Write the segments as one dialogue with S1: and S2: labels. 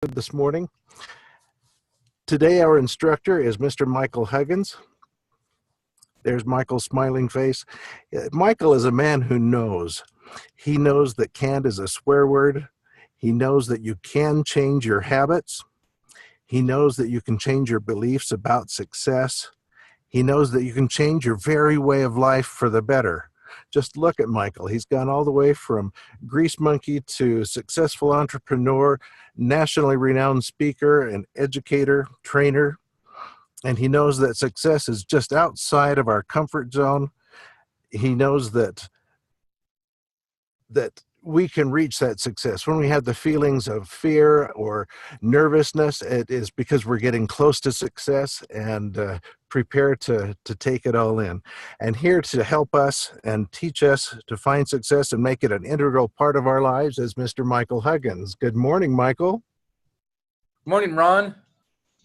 S1: this morning. Today our instructor is Mr. Michael Huggins. There's Michael's smiling face. Michael is a man who knows. He knows that can't is a swear word. He knows that you can change your habits. He knows that you can change your beliefs about success. He knows that you can change your very way of life for the better. Just look at Michael. He's gone all the way from grease monkey to successful entrepreneur, nationally renowned speaker and educator, trainer. And he knows that success is just outside of our comfort zone. He knows that we can reach that success. When we have the feelings of fear or nervousness, it is because we're getting close to success and prepare to take it all in. And here to help us and teach us to find success and make it an integral part of our lives is Mr. Michael Huggins. Good morning, Michael.
S2: Good morning, Ron.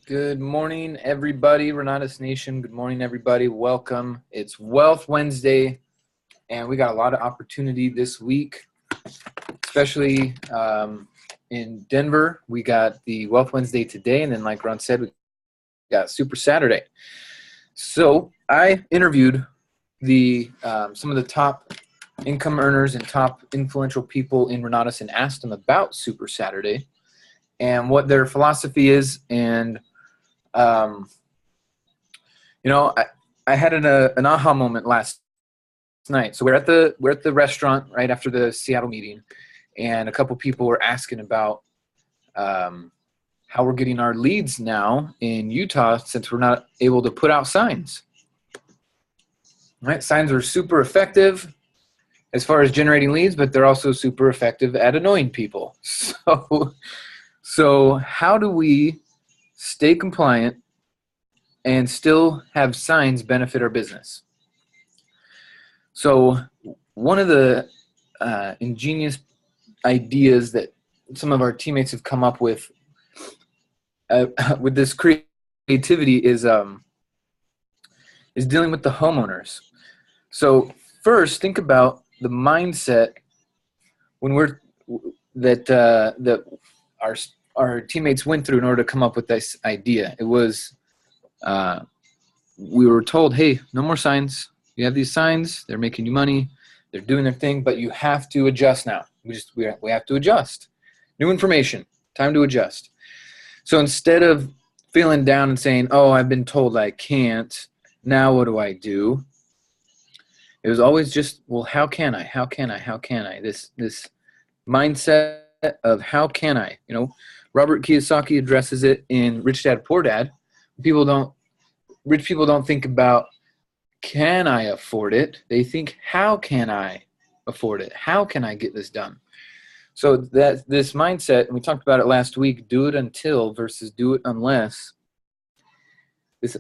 S2: Good morning, everybody. Renatus Nation. Good morning, everybody. Welcome. It's Wealth Wednesday, and we got a lot of opportunity this week. Especially in Denver, we got the Wealth Wednesday today, and then like Ron said, we got Super Saturday. So I interviewed some of the top income earners and top influential people in Renatus and asked them about Super Saturday and what their philosophy is. And I had an aha moment last night. So we're at the restaurant right after the Seattle meeting, and a couple people were asking about how we're getting our leads now in Utah since we're not able to put out signs. Right? Signs are super effective as far as generating leads, but they're also super effective at annoying people. So how do we stay compliant and still have signs benefit our business? So one of the ingenious ideas that some of our teammates have come up with this creativity is dealing with the homeowners. So first, think about the mindset when that our teammates went through in order to come up with this idea. It was we were told, hey, no more signs. You have these signs, they're making you money, they're doing their thing, but you have to adjust now. We have to adjust. New information, time to adjust. So instead of feeling down and saying, oh, I've been told I can't, now what do I do? It was always just, well, how can I? How can I? How can I? This mindset of how can I? Robert Kiyosaki addresses it in Rich Dad, Poor Dad. Rich people don't think about, can I afford it? They think, how can I afford it? How can I get this done? So that this mindset, and we talked about it last week, do it until versus do it unless, this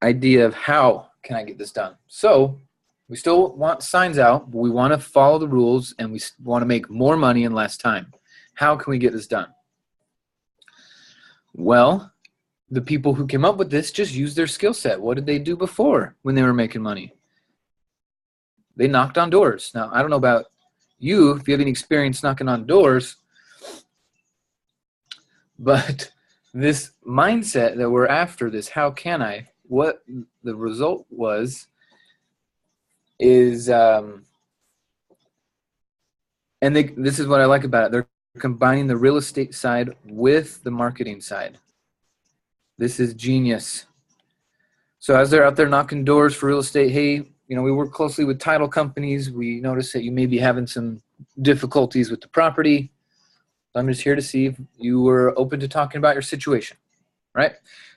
S2: idea of how can I get this done? So we still want signs out, but we want to follow the rules and we want to make more money in less time. How can we get this done? Well, the people who came up with this just used their skill set. What did they do before when they were making money? They knocked on doors. Now, I don't know about you, if you have any experience knocking on doors, but this mindset that we're after, this how can I, what the result is, and this is what I like about it. They're combining the real estate side with the marketing side. This is genius. So as they're out there knocking doors for real estate, hey, we work closely with title companies. We notice that you may be having some difficulties with the property. I'm just here to see if you were open to talking about your situation, right?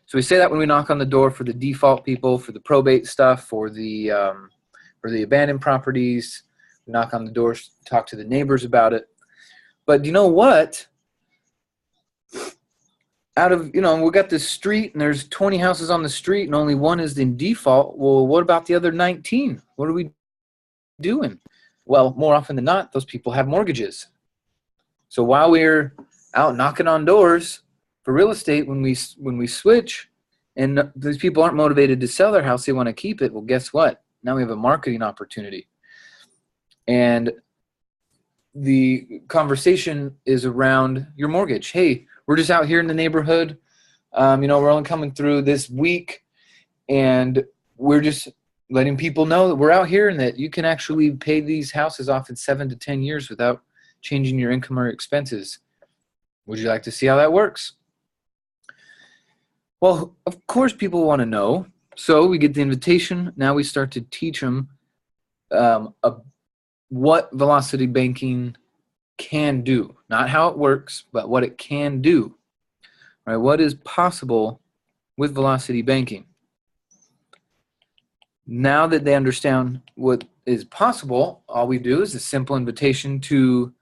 S2: So we say that when we knock on the door for the default people, for the probate stuff, for the abandoned properties. We knock on the doors, talk to the neighbors about it. But you know what? We got this street and there's 20 houses on the street and only one is in default. Well, what about the other 19? What are we doing? Well, more often than not, those people have mortgages. So while we're out knocking on doors for real estate, when we switch and these people aren't motivated to sell their house, they want to keep it. Well, guess what? Now we have a marketing opportunity. And the conversation is around your mortgage. Hey, we're just out here in the neighborhood. We're only coming through this week, and we're just letting people know that we're out here and that you can actually pay these houses off in 7 to 10 years without changing your income or expenses. Would you like to see how that works? Well, of course people want to know. So we get the invitation. Now we start to teach them what velocity banking can do. Not how it works, but what it can do. Right? What is possible with velocity banking? Now that they understand what is possible, all we do is a simple invitation to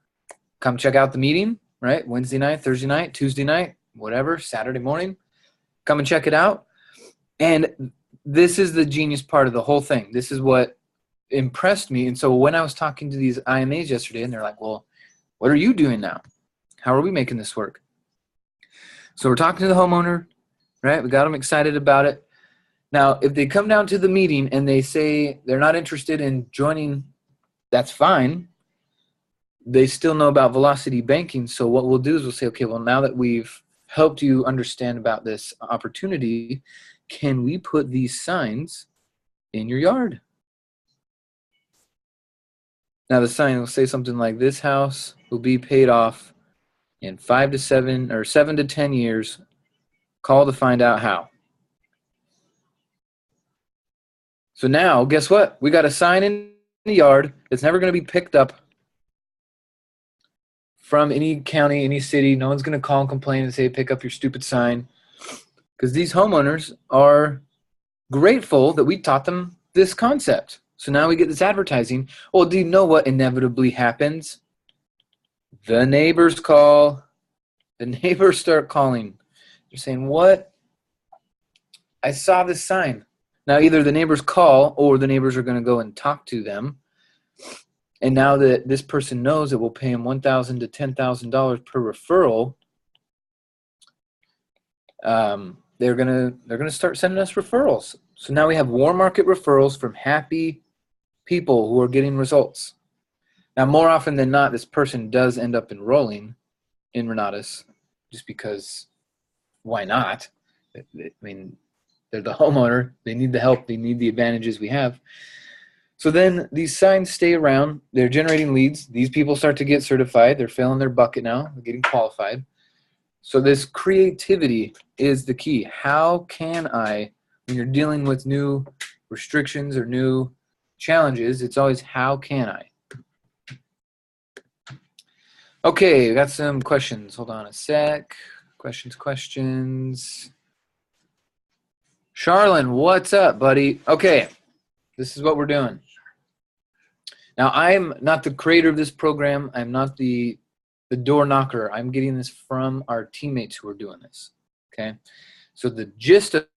S2: come check out the meeting, right? Wednesday night, Thursday night, Tuesday night, whatever, Saturday morning. Come and check it out. And this is the genius part of the whole thing. This is what impressed me. And so when I was talking to these IMAs yesterday, and they're like, well, what are you doing now? How are we making this work? So we're talking to the homeowner, right? We got them excited about it. Now, if they come down to the meeting and they say they're not interested in joining, that's fine. They still know about velocity banking. So what we'll do is we'll say, okay, well, now that we've helped you understand about this opportunity, can we put these signs in your yard? Now the sign will say something like, this house will be paid off in 5 to 7 or 7 to 10 years. Call to find out how. So now, guess what? We got a sign in the yard. It's never going to be picked up from any county, any city. No one's going to call and complain and say, pick up your stupid sign. Because these homeowners are grateful that we taught them this concept. So now we get this advertising. Well, do you know what inevitably happens? The neighbors call. The neighbors start calling. They're saying, what? I saw this sign. Now either the neighbors call or the neighbors are going to go and talk to them. And now that this person knows that we'll pay him $1,000 to $10,000 per referral, they're gonna start sending us referrals. So now we have warm market referrals from happy people who are getting results. Now, more often than not, this person does end up enrolling in Renatus, just because why not? I mean, they're the homeowner. They need the help. They need the advantages we have. So then these signs stay around. They're generating leads. These people start to get certified. They're filling their bucket now. They're getting qualified. So this creativity is the key. How can I, when you're dealing with new restrictions or new challenges, it's always how can I? Okay, we got some questions. Hold on a sec. Questions. Charlene, what's up, buddy? Okay, this is what we're doing. Now, I'm not the creator of this program. I'm not the door knocker. I'm getting this from our teammates who are doing this, okay? So the gist of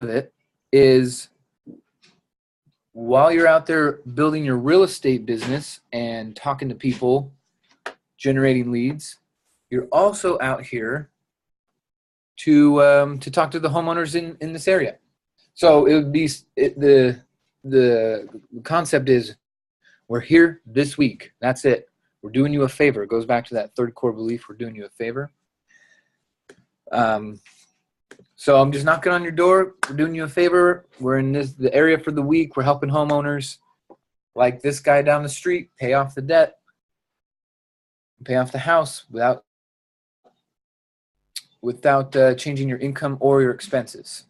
S2: it is, while you're out there building your real estate business and talking to people, generating leads, you're also out here to talk to the homeowners in this area. So it would be the concept is, we're here this week. That's it. We're doing you a favor. It goes back to that third core belief. We're doing you a favor. So I'm just knocking on your door. We're doing you a favor. We're in the area for the week. We're helping homeowners like this guy down the street pay off the debt, pay off the house without changing your income or your expenses.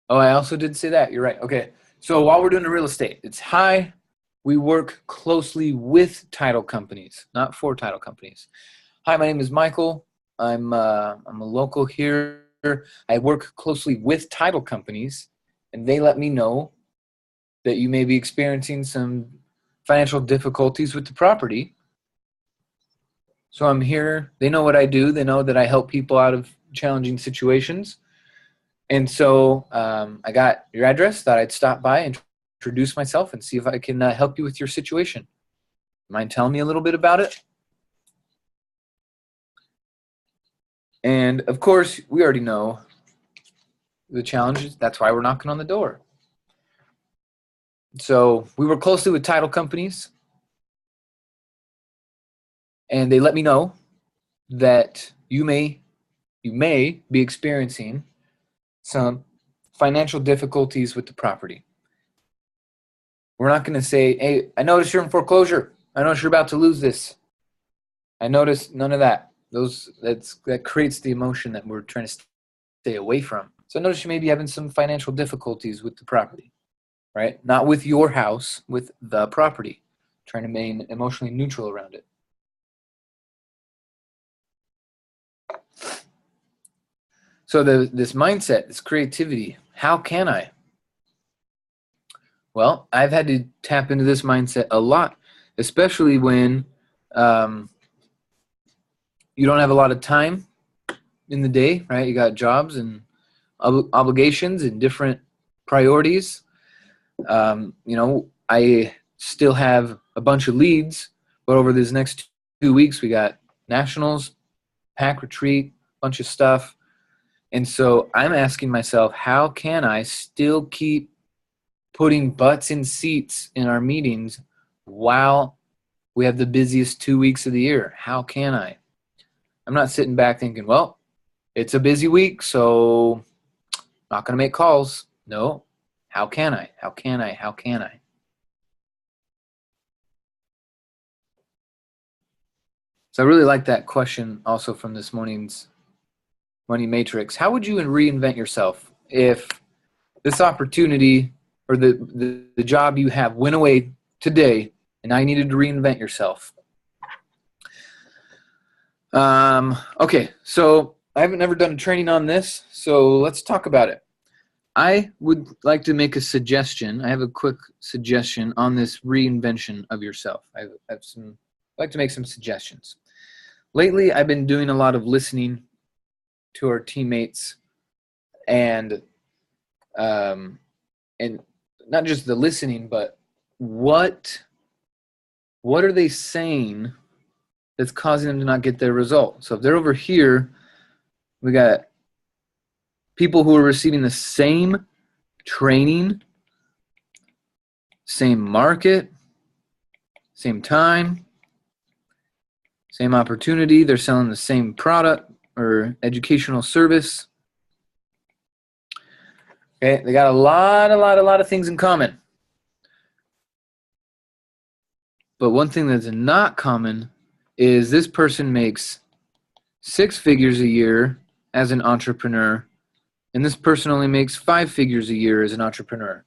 S2: Oh, I also did say that. You're right. Okay. So while we're doing the real estate, it's high. We work closely with title companies, not for title companies. Hi, my name is Michael. I'm a local here. I work closely with title companies, and they let me know that you may be experiencing some financial difficulties with the property. So I'm here. They know what I do. They know that I help people out of challenging situations. And so I got your address, thought I'd stop by and introduce myself and see if I can help you with your situation. Mind telling me a little bit about it? And of course, we already know the challenges. That's why we're knocking on the door. So we work closely with title companies, and they let me know that you may be experiencing some financial difficulties with the property. We're not going to say, hey, I notice you're in foreclosure. I notice you're about to lose this. I notice none of that. That creates the emotion that we're trying to stay away from. So I notice you may be having some financial difficulties with the property, right? Not with your house, with the property. Trying to remain emotionally neutral around it. So this mindset, this creativity, how can I? Well, I've had to tap into this mindset a lot, especially when you don't have a lot of time in the day, right? You got jobs and obligations and different priorities. I still have a bunch of leads, but over these next 2 weeks, we got nationals, pack retreat, bunch of stuff. And so I'm asking myself, how can I still keep putting butts in seats in our meetings while we have the busiest 2 weeks of the year? How can I? I'm not sitting back thinking, well, it's a busy week, so I'm not going to make calls. No. How can I? How can I? How can I? So I really like that question also from this morning's Money Matrix. How would you reinvent yourself if this opportunity or the job you have went away today and now you needed to reinvent yourself? Okay, so I haven't never done a training on this, so let's talk about it. I would like to make a suggestion. I have a quick suggestion on this reinvention of yourself. I'd like to make some suggestions. Lately, I've been doing a lot of listening to our teammates, and not just the listening, but what are they saying that's causing them to not get their result? So if they're over here, we got people who are receiving the same training, same market, same time, same opportunity. They're selling the same product or educational service. Okay, they got a lot of things in common. But one thing that's not common is this person makes 6 figures a year as an entrepreneur, and this person only makes 5 figures a year as an entrepreneur.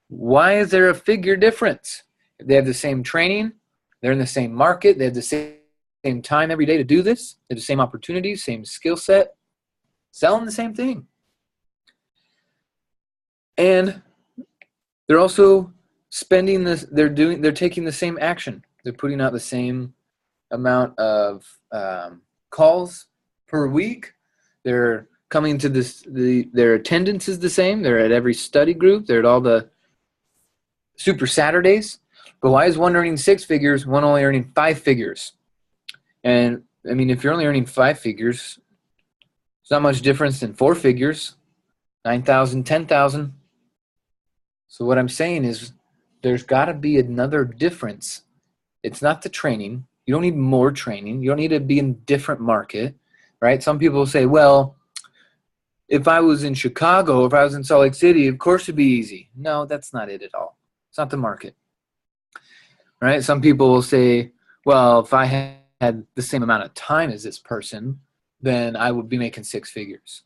S2: Why is there a figure difference? If they have the same training, they're in the same market, they have the same time every day to do this, they have the same opportunities, same skill set, selling the same thing. And they're also spending this, they're taking the same action. They're putting out the same amount of calls per week. They're coming to their attendance is the same. They're at every study group. They're at all the Super Saturdays. But why is one earning 6 figures, one only earning 5 figures? And I mean, if you're only earning 5 figures, it's not much difference than 4 figures, 9,000, 10,000. So what I'm saying is there's got to be another difference. It's not the training. You don't need more training. You don't need to be in a different market, right? Some people say, well, if I was in Chicago, if I was in Salt Lake City, of course it'd be easy. No, that's not it at all. It's not the market, right? Some people will say, well, if I had the same amount of time as this person, then I would be making 6 figures.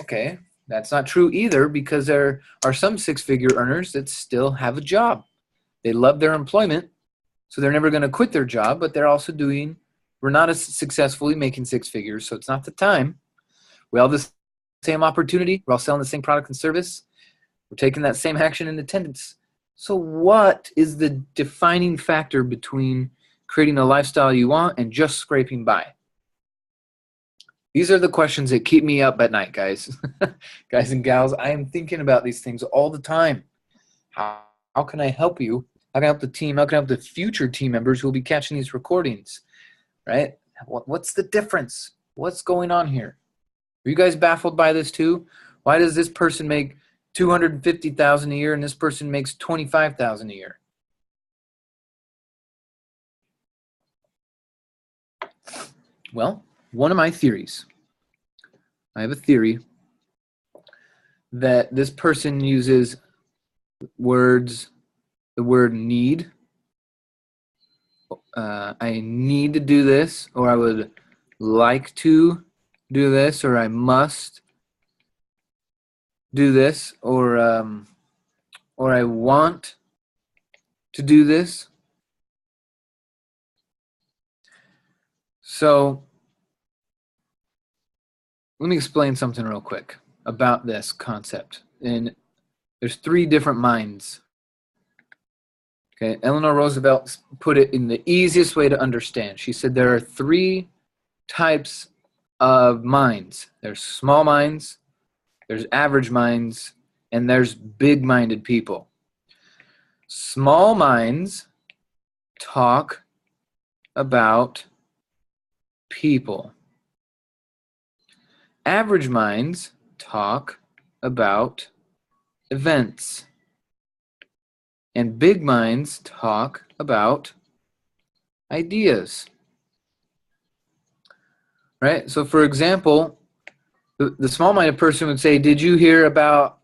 S2: Okay, that's not true either, because there are some 6-figure earners that still have a job. They love their employment, so they're never going to quit their job, but they're also we're not as successfully making 6 figures, so it's not the time. We all have the same opportunity. We're all selling the same product and service. We're taking that same action in attendance. So what is the defining factor between creating a lifestyle you want and just scraping by? These are the questions that keep me up at night, guys. Guys and gals, I am thinking about these things all the time. How can I help you? How can I help the team? How can I help the future team members who will be catching these recordings, right? What's the difference? What's going on here? Are you guys baffled by this too? Why does this person make $250,000 a year and this person makes $25,000 a year? Well, one of my theories, I have a theory that this person uses words, the word need. I need to do this, or I would like to do this, or I must do this, or I want to do this. So let me explain something real quick about this concept. And there's 3 different minds. Okay, Eleanor Roosevelt put it in the easiest way to understand. She said there are 3 types of minds. There's small minds, there's average minds, and there's big-minded people. Small minds talk about people. Average minds talk about events. And big minds talk about ideas. Right? So for example, the small-minded person would say, did you hear about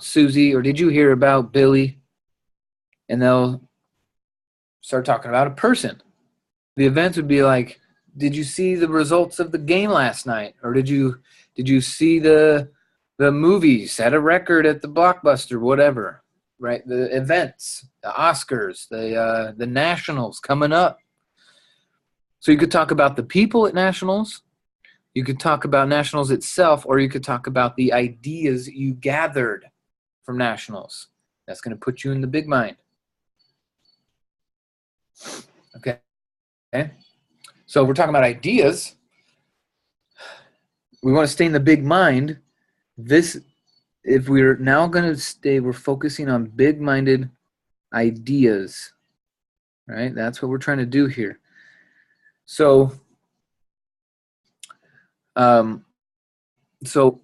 S2: Susie, or did you hear about Billy? And they'll start talking about a person. The events would be like, did you see the results of the game last night? Or did you see the movie set a record at the Blockbuster, whatever, right? The events, the Oscars, the Nationals coming up. So you could talk about the people at Nationals, you could talk about Nationals itself, or you could talk about the ideas you gathered from Nationals. That's going to put you in the big mind. Okay. So we're talking about ideas. We want to stay in the big mind. If we're now going to stay, we're focusing on big-minded ideas, right? That's what we're trying to do here. So, so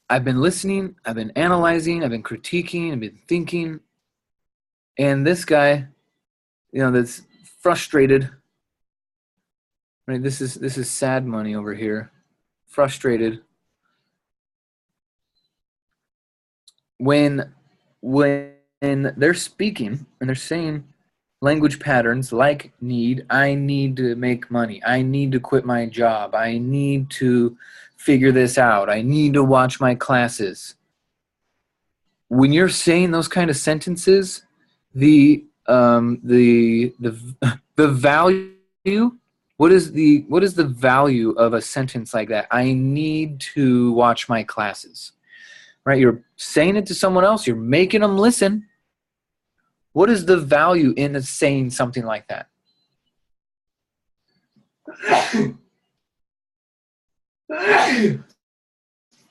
S2: I've been listening, I've been analyzing, I've been critiquing, I've been thinking, and this guy, that's frustrated. Right? This is sad money over here. Frustrated. When they're speaking and they're saying language patterns like need, I need to make money, I need to quit my job, I need to figure this out, I need to watch my classes. When you're saying those kind of sentences, the value, what is the value of a sentence like that? I need to watch my classes. Right? You're saying it to someone else, you're making them listen. What is the value in saying something like that?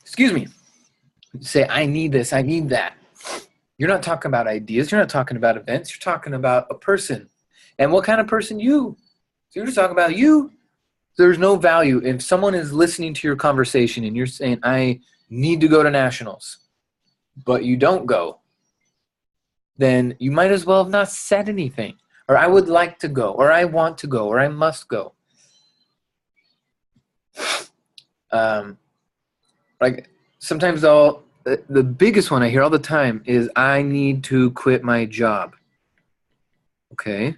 S2: Excuse me. You say, I need this, I need that. You're not talking about ideas, you're not talking about events, you're talking about a person. And what kind of person? You. So you're just talking about you. There's no value. If someone is listening to your conversation and you're saying, I need to go to Nationals, but you don't go, then you might as well have not said anything. Or I would like to go, or I want to go, or I must go. Like sometimes the biggest one I hear all the time is, I need to quit my job. Okay.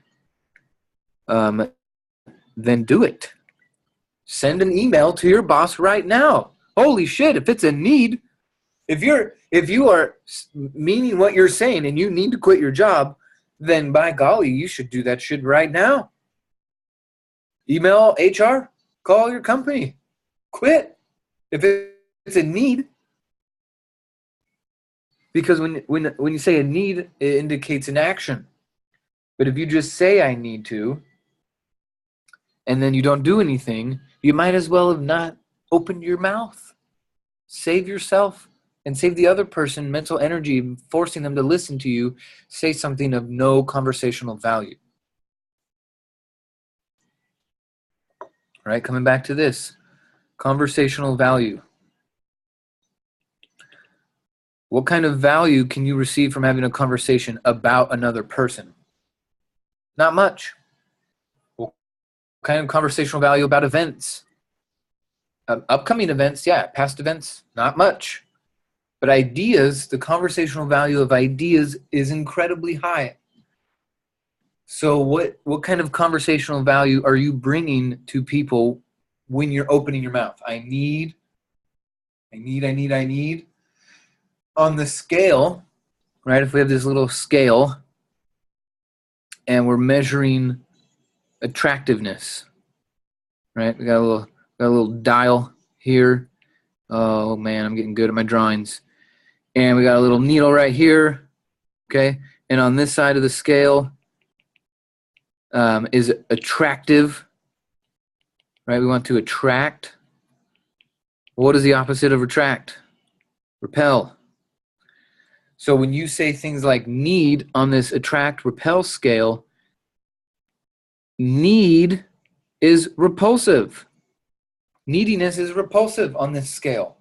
S2: Then do it. Send an email to your boss right now. Holy shit, if it's a need, if you are meaning what you're saying and you need to quit your job, then by golly, you should do that shit right now. Email HR, call your company, quit if it's a need. Because when you say a need, it indicates an action. But if you just say I need to, and then you don't do anything, you might as well have not opened your mouth. Save yourself and save the other person mental energy, forcing them to listen to you say something of no conversational value. All right, coming back to this, conversational value. What kind of value can you receive from having a conversation about another person? Not much. What kind of conversational value about events. Upcoming events, yeah. Past events, not much. But ideas, the conversational value of ideas is incredibly high. So what kind of conversational value are you bringing to people when you're opening your mouth? I need. On the scale, right? If we have this little scale and we're measuring attractiveness, right? We got a little dial here. Oh man, I'm getting good at my drawings. And we got a little needle right here, okay? And on this side of the scale is attractive, right? We want to attract. What is the opposite of attract? Repel. So when you say things like need on this attract repel scale, need is repulsive. Neediness is repulsive on this scale.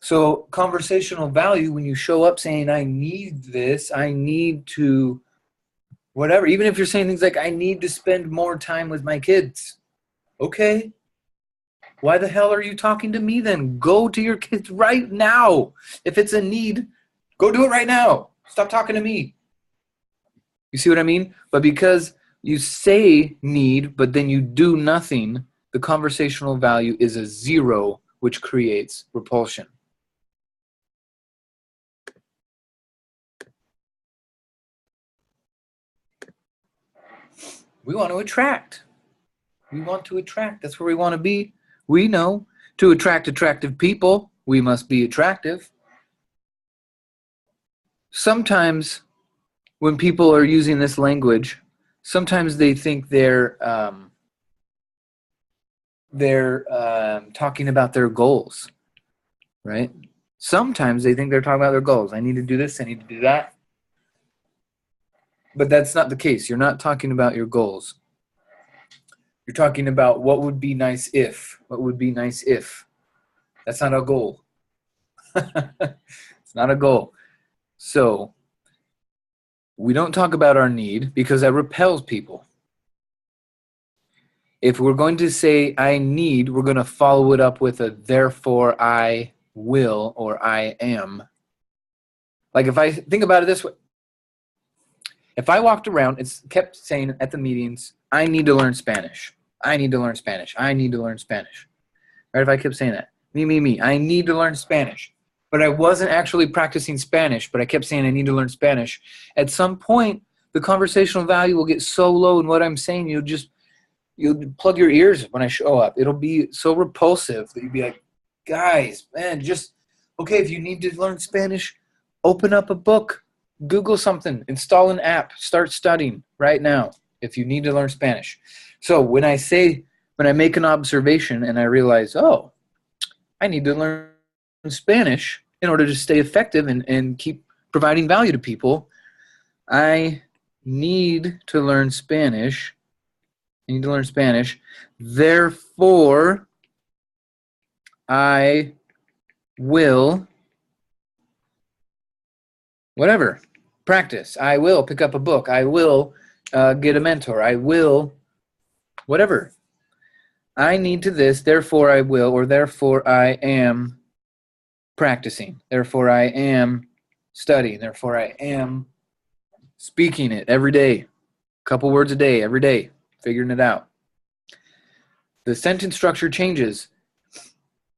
S2: So conversational value, when you show up saying, I need this, I need to whatever, even if you're saying things like, I need to spend more time with my kids. Okay. Why the hell are you talking to me then? Go to your kids right now. If it's a need, go do it right now. Stop talking to me. You see what I mean? But because you say need, but then you do nothing, the conversational value is a 0, which creates repulsion. We want to attract. We want to attract. That's where we want to be. We know to attract attractive people, we must be attractive. Sometimes when people are using this language, sometimes they think they're talking about their goals, right? Sometimes they think they're talking about their goals. I need to do this, I need to do that. But that's not the case. You're not talking about your goals. You're talking about what would be nice if. What would be nice if. That's not a goal. It's not a goal. So we don't talk about our need because that repels people. If we're going to say I need, we're going to follow it up with a therefore I will or I am. Like if I think about it this way, if I walked around and kept saying at the meetings, I need to learn Spanish. I need to learn Spanish. I need to learn Spanish. Right? If I kept saying that, me, I need to learn Spanish. But I wasn't actually practicing Spanish, but I kept saying I need to learn Spanish. At some point, the conversational value will get so low in what I'm saying, you'll plug your ears when I show up. It'll be so repulsive that you'd be like, guys, man, just, okay, if you need to learn Spanish, open up a book, Google something, install an app, start studying right now if you need to learn Spanish. So when I make an observation and I realize, oh, I need to learn Spanish in order to stay effective and keep providing value to people, I need to learn Spanish. I need to learn Spanish. Therefore, I will, whatever, practice. I will pick up a book. I will get a mentor. I will, whatever. I need to this, therefore I will, or therefore I am practicing. Therefore I am studying. Therefore I am speaking it every day. A couple words a day, every day, figuring it out. The sentence structure changes.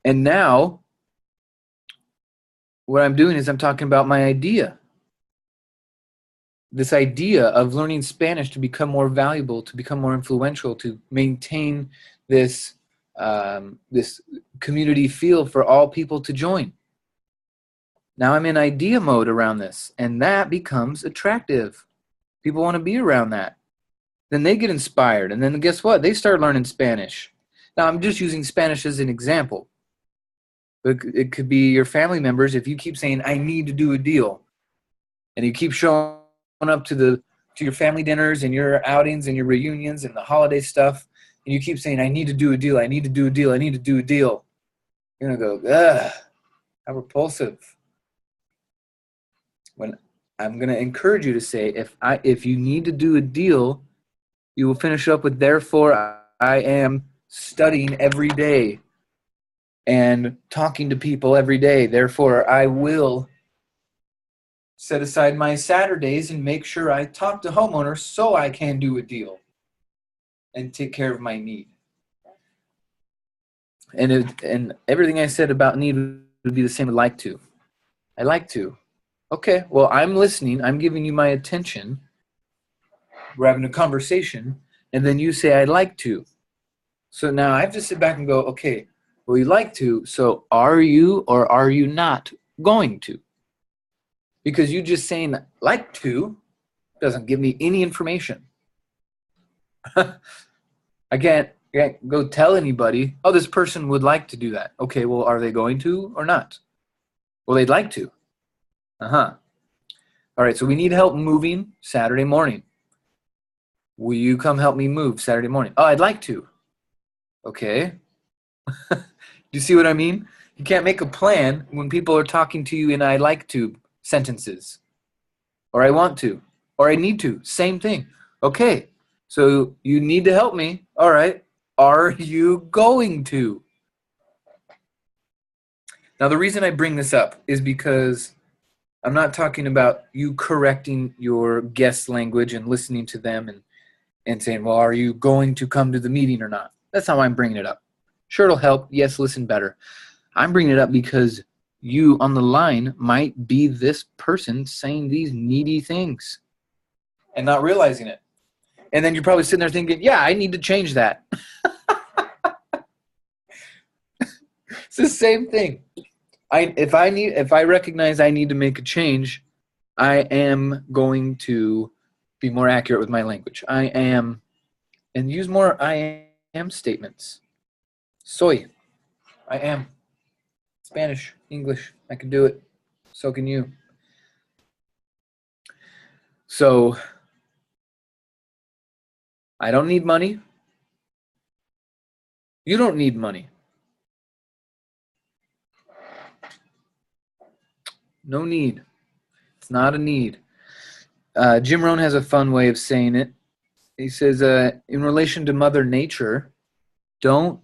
S2: And now what I'm doing is I'm talking about my idea. This idea of learning Spanish to become more valuable, to become more influential, to maintain this this community feel for all people to join. Now I'm in idea mode around this, and that becomes attractive. People want to be around that. Then they get inspired, and then guess what? They start learning Spanish. Now I'm just using Spanish as an example. It could be your family members. If you keep saying, I need to do a deal, and you keep showing up to your family dinners and your outings and your reunions and the holiday stuff, and you keep saying, I need to do a deal, I need to do a deal, I need to do a deal, you're going to go, ugh, how repulsive. When I'm going to encourage you to say, if you need to do a deal, you will finish up with, therefore I am studying every day and talking to people every day. Therefore, I will set aside my Saturdays and make sure I talk to homeowners so I can do a deal and take care of my need. And everything I said about need would be the same with like to. I like to. Okay, well, I'm listening. I'm giving you my attention. We're having a conversation, and then you say, I'd like to. So now I have to sit back and go, okay, well, you like to, so are you or are you not going to? Because you just saying like to doesn't give me any information. I can't go tell anybody, oh, this person would like to do that. Okay, well, are they going to or not? Well, they'd like to. Uh-huh. All right, so we need help moving Saturday morning. Will you come help me move Saturday morning? Oh, I'd like to. Okay. Do you see what I mean? You can't make a plan when people are talking to you in I like to sentences. Or I want to. Or I need to. Same thing. Okay. So you need to help me. All right. Are you going to? Now, the reason I bring this up is because I'm not talking about you correcting your guest language and listening to them and saying, well, are you going to come to the meeting or not? That's how I'm bringing it up. Sure, it'll help. Yes, listen better. I'm bringing it up because you on the line might be this person saying these needy things and not realizing it. And then you're probably sitting there thinking, yeah, I need to change that. It's the same thing. If I recognize I need to make a change, I am going to be more accurate with my language. I am, and use more I am statements. Soy, I am. Spanish, English, I can do it. So can you. So, I don't need money. You don't need money. No need. It's not a need. Jim Rohn has a fun way of saying it. He says, in relation to Mother Nature, don't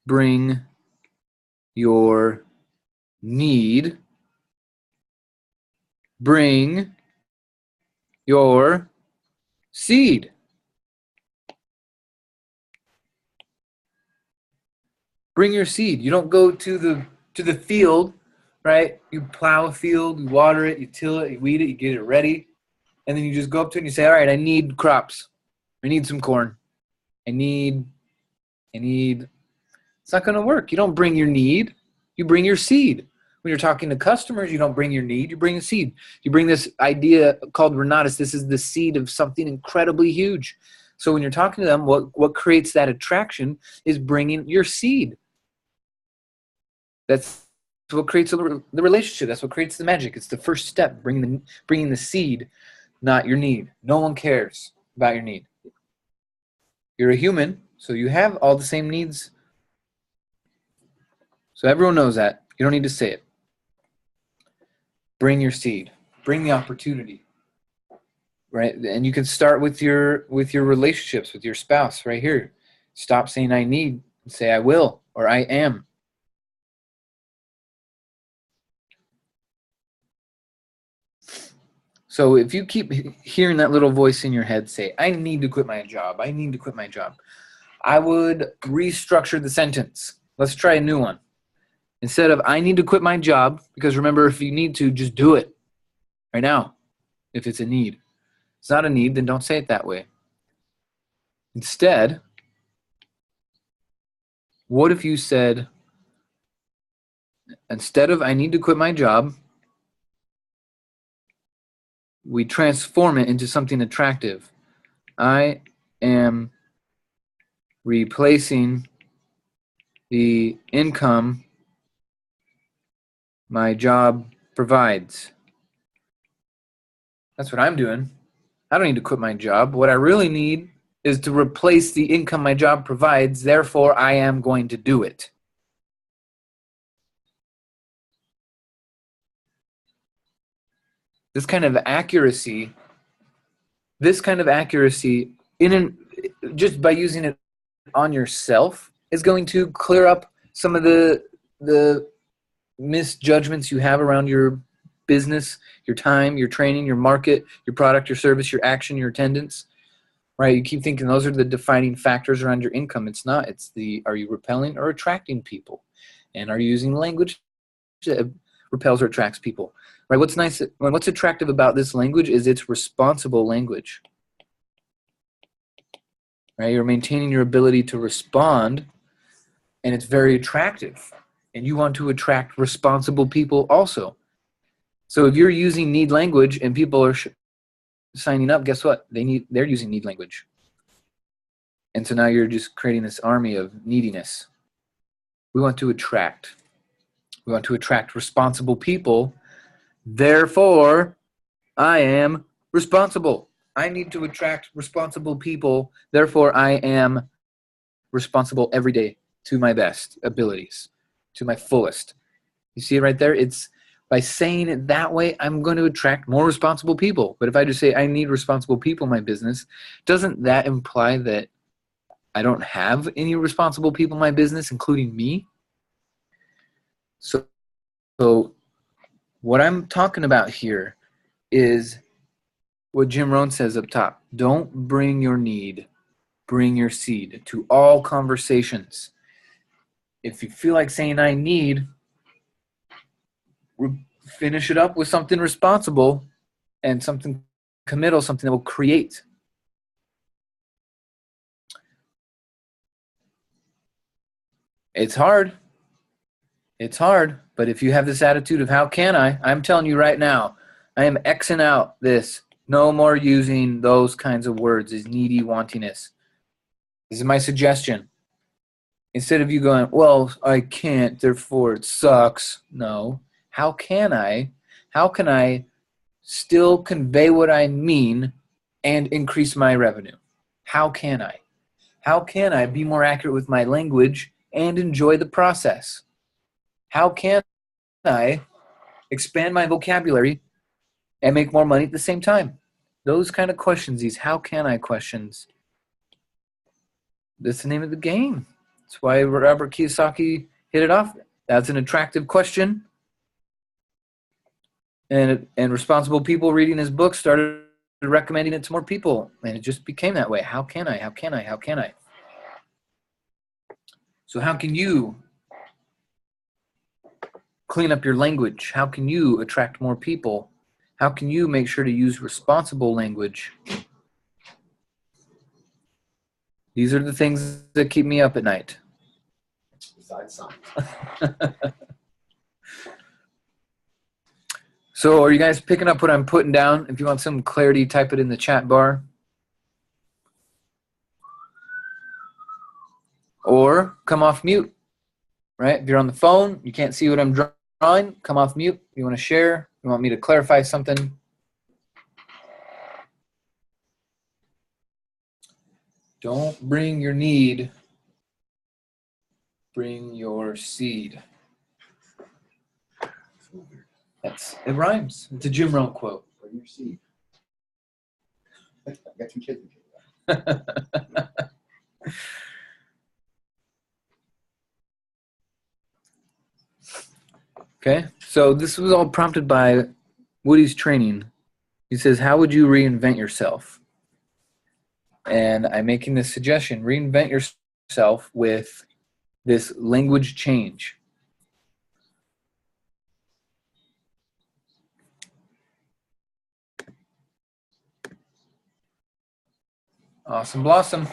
S2: bring your need, bring your seed. Bring your seed. You don't go to the field, right? You plow a field, you water it, you till it, you weed it, you get it ready, and then you just go up to it and you say, all right, I need crops. I need some corn. I need. It's not going to work. You don't bring your need. You bring your seed. When you're talking to customers, you don't bring your need. You bring a seed. You bring this idea called Renatus. This is the seed of something incredibly huge. So when you're talking to them, what creates that attraction is bringing your seed. That's what creates the relationship. That's what creates the magic. It's the first step, bringing the seed, not your need. No one cares about your need. You're a human, so you have all the same needs. So everyone knows that. You don't need to say it. Bring your seed. Bring the opportunity. Right? And you can start with your relationships, with your spouse right here. Stop saying I need and say I will or I am. So if you keep hearing that little voice in your head say, I need to quit my job, I need to quit my job, I would restructure the sentence. Let's try a new one. Instead of I need to quit my job, because remember, if you need to, just do it right now if it's a need. If it's not a need, then don't say it that way. Instead, what if you said, instead of I need to quit my job, we transform it into something attractive. I am replacing the income my job provides. That's what I'm doing. I don't need to quit my job. What I really need is to replace the income my job provides. Therefore, I am going to do it. This kind of accuracy, just by using it on yourself is going to clear up some of the misjudgments you have around your business, your time, your training, your market, your product, your service, your action, your attendance, right? You keep thinking those are the defining factors around your income. It's not. It's are you repelling or attracting people? And are you using language that repels or attracts people, right? What's attractive about this language is it's responsible language, right? You're maintaining your ability to respond, and it's very attractive. And you want to attract responsible people also. So if you're using need language and people are signing up, guess what? They're using need language. And so now you're just creating this army of neediness. We want to attract responsible people. Therefore, I am responsible. I need to attract responsible people. Therefore, I am responsible every day to my best abilities, to my fullest. You see it right there? It's by saying it that way, I'm going to attract more responsible people. But if I just say I need responsible people in my business, doesn't that imply that I don't have any responsible people in my business, including me? So what I'm talking about here is what Jim Rohn says up top. Don't bring your need, bring your seed to all conversations. If you feel like saying I need, finish it up with something responsible and something committal, something that will create. It's hard. It's hard, but if you have this attitude of how can I'm telling you right now, I am Xing out this. No more using those kinds of words as needy wantiness. This is my suggestion. Instead of you going, well, I can't, therefore it sucks. No. How can I still convey what I mean and increase my revenue? How can I? How can I be more accurate with my language and enjoy the process? How can I expand my vocabulary and make more money at the same time? Those kind of questions, these how can I questions, that's the name of the game. That's why Robert Kiyosaki hit it off. That's an attractive question. And responsible people reading his book started recommending it to more people. And it just became that way. How can I? How can I? How can I? So how can you clean up your language? How can you attract more people? How can you make sure to use responsible language? These are the things that keep me up at night.
S3: Besides science.
S2: So are you guys picking up what I'm putting down? If you want some clarity, type it in the chat bar. Or come off mute, right? If you're on the phone, you can't see what I'm drawing, come off mute. You want to share? You want me to clarify something? Don't bring your need, bring your seed. It rhymes. It's a Jim Rohn quote.
S3: Bring your seed. I got 2 kids.
S2: Okay, so this was all prompted by Woody's training. He says, how would you reinvent yourself? And I'm making this suggestion, reinvent yourself with this language change. Awesome blossom.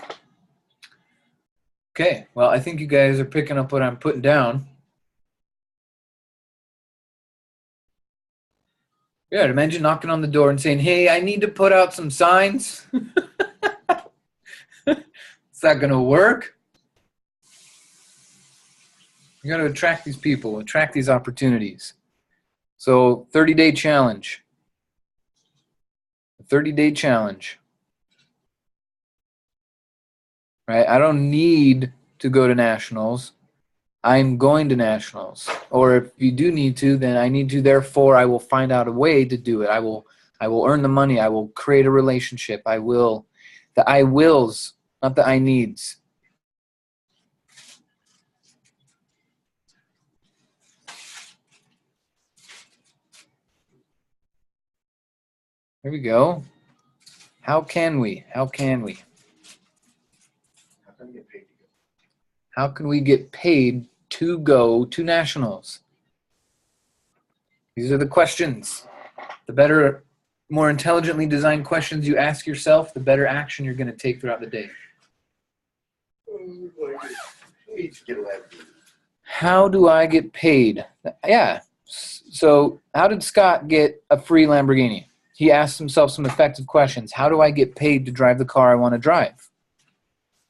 S2: Okay, well, I think you guys are picking up what I'm putting down. Yeah, imagine knocking on the door and saying, hey, I need to put out some signs. It's not going to work. You got to attract these people, attract these opportunities. So 30-day challenge. 30-day challenge. Right? I don't need to go to nationals. I'm going to nationals. Or if you do need to, then I need to, therefore I will find out a way to do it. I will earn the money. I will create a relationship. The I wills, not the I needs. There we go. How can we?
S3: How can we get paid to go?
S2: How can we get paid to go to nationals? These are the questions. The better, more intelligently designed questions you ask yourself, the better action you're going to take throughout the day. How do I get paid? Yeah. So how did Scott get a free Lamborghini? He asked himself some effective questions. How do I get paid to drive the car I want to drive?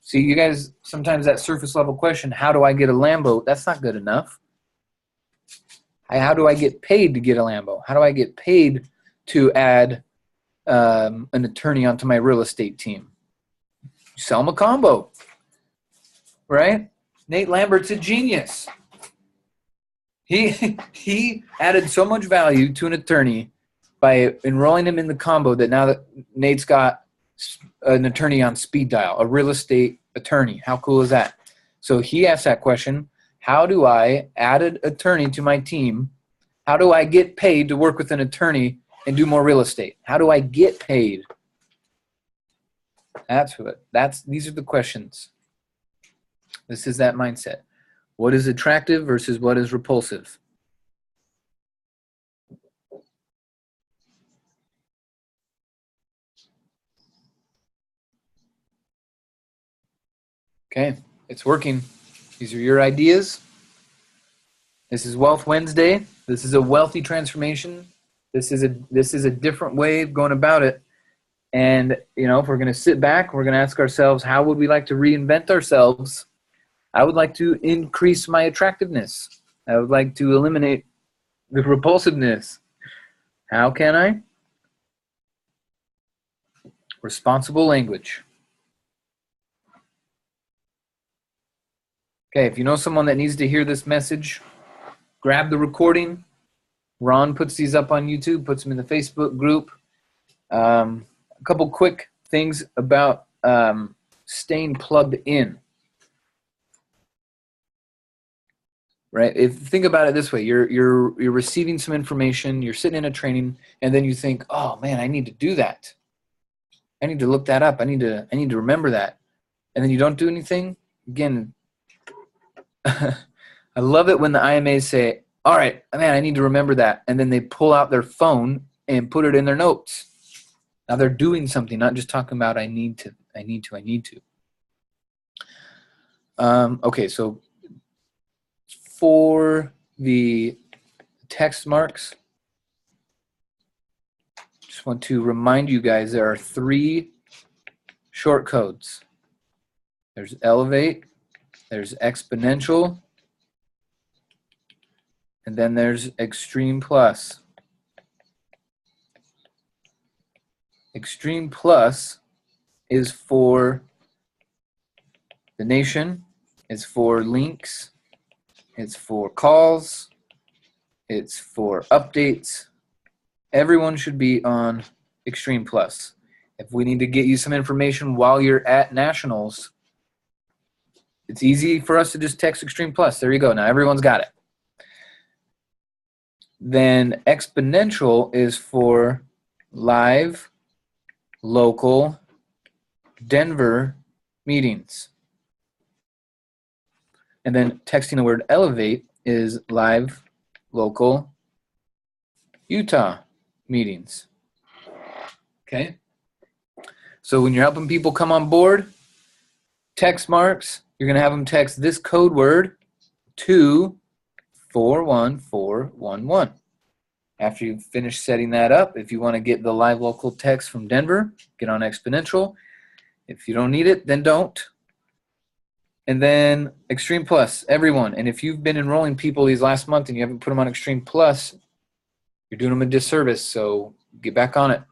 S2: See, you guys, sometimes that surface level question, how do I get a Lambo? That's not good enough. How do I get paid to get a Lambo? How do I get paid to add an attorney onto my real estate team? Sell them a combo, right? Nate Lambert's a genius. He added so much value to an attorney by enrolling him in the combo that now that Nate's got an attorney on speed dial, a real estate attorney. How cool is that? So he asked that question, how do I add an attorney to my team? How do I get paid to work with an attorney and do more real estate? How do I get paid? These are the questions. This is that mindset. What is attractive versus what is repulsive? Okay, it's working. These are your ideas. This is Wealth Wednesday. This is a wealthy transformation. This is a different way of going about it. And, you know, if we're going to sit back, we're going to ask ourselves, how would we like to reinvent ourselves? I would like to increase my attractiveness. I would like to eliminate the repulsiveness. How can I? Responsible language. Okay, if you know someone that needs to hear this message, grab the recording. Ron puts these up on YouTube, puts them in the Facebook group. A couple quick things about staying plugged in. Right? Think about it this way: you're receiving some information, you're sitting in a training, and then you think, "Oh man, I need to do that. I need to look that up. I need to remember that," and then you don't do anything. Again, I love it when the IMAs say, "All right, man, I need to remember that," and then they pull out their phone and put it in their notes. Now they're doing something, not just talking about I need to. Okay, so for the text marks, just want to remind you guys there are 3 short codes. There's elevate, there's exponential, and then there's extreme plus. Extreme plus is for the nation, it's for links, it's for calls, it's for updates. Everyone should be on Extreme Plus. If we need to get you some information while you're at Nationals, it's easy for us to just text Extreme Plus. There you go. Now everyone's got it. Then Exponential is for live, local, Denver meetings. And then texting the word elevate is live, local, Utah meetings. Okay? So when you're helping people come on board, text marks, you're going to have them text this code word to 41411. After you've finished setting that up, if you want to get the live local text from Denver, get on Exponential. If you don't need it, then don't. And then Extreme Plus, everyone. And if you've been enrolling people these last month and you haven't put them on Extreme Plus, you're doing them a disservice, so get back on it.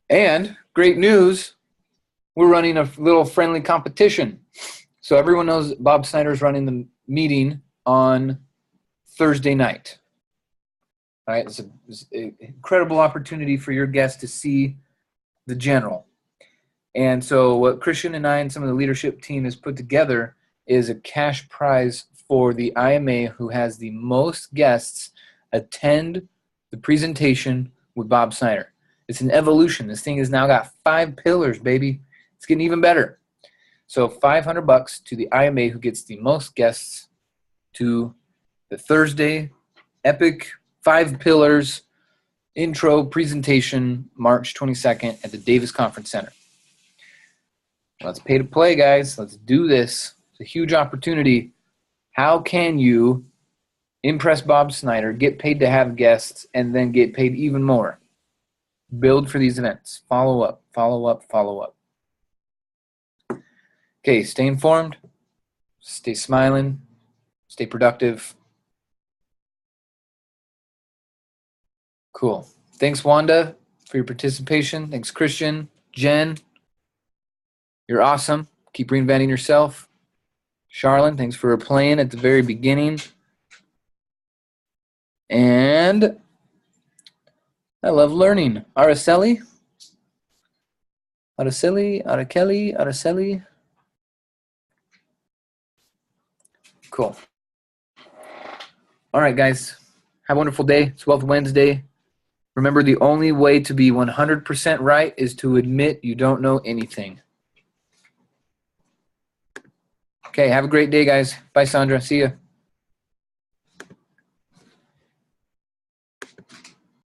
S2: And great news, we're running a little friendly competition. So everyone knows Bob Snyder's running the meeting on Thursday night. All right, it's an incredible opportunity for your guests to see the general. And so what Christian and I and some of the leadership team has put together is a cash prize for the IMA who has the most guests attend the presentation with Bob Snyder. It's an evolution. This thing has now got 5 pillars, baby. It's getting even better. So $500 to the IMA who gets the most guests to the Thursday epic 5 pillars intro presentation, March 22nd at the Davis Conference Center. Let's pay to play, guys. Let's do this. It's a huge opportunity. How can you impress Bob Snyder, get paid to have guests, and then get paid even more? Build for these events. Follow up, follow up, follow up. Okay, stay informed, stay smiling, stay productive. Cool. Thanks, Wanda, for your participation. Thanks, Christian. Jen, you're awesome. Keep reinventing yourself. Charlene, thanks for playing at the very beginning. And I love learning. Araceli. Cool. All right, guys. Have a wonderful day. It's Wealth Wednesday. Remember, the only way to be 100% right is to admit you don't know anything. Okay, have a great day, guys. Bye, Sandra. See ya.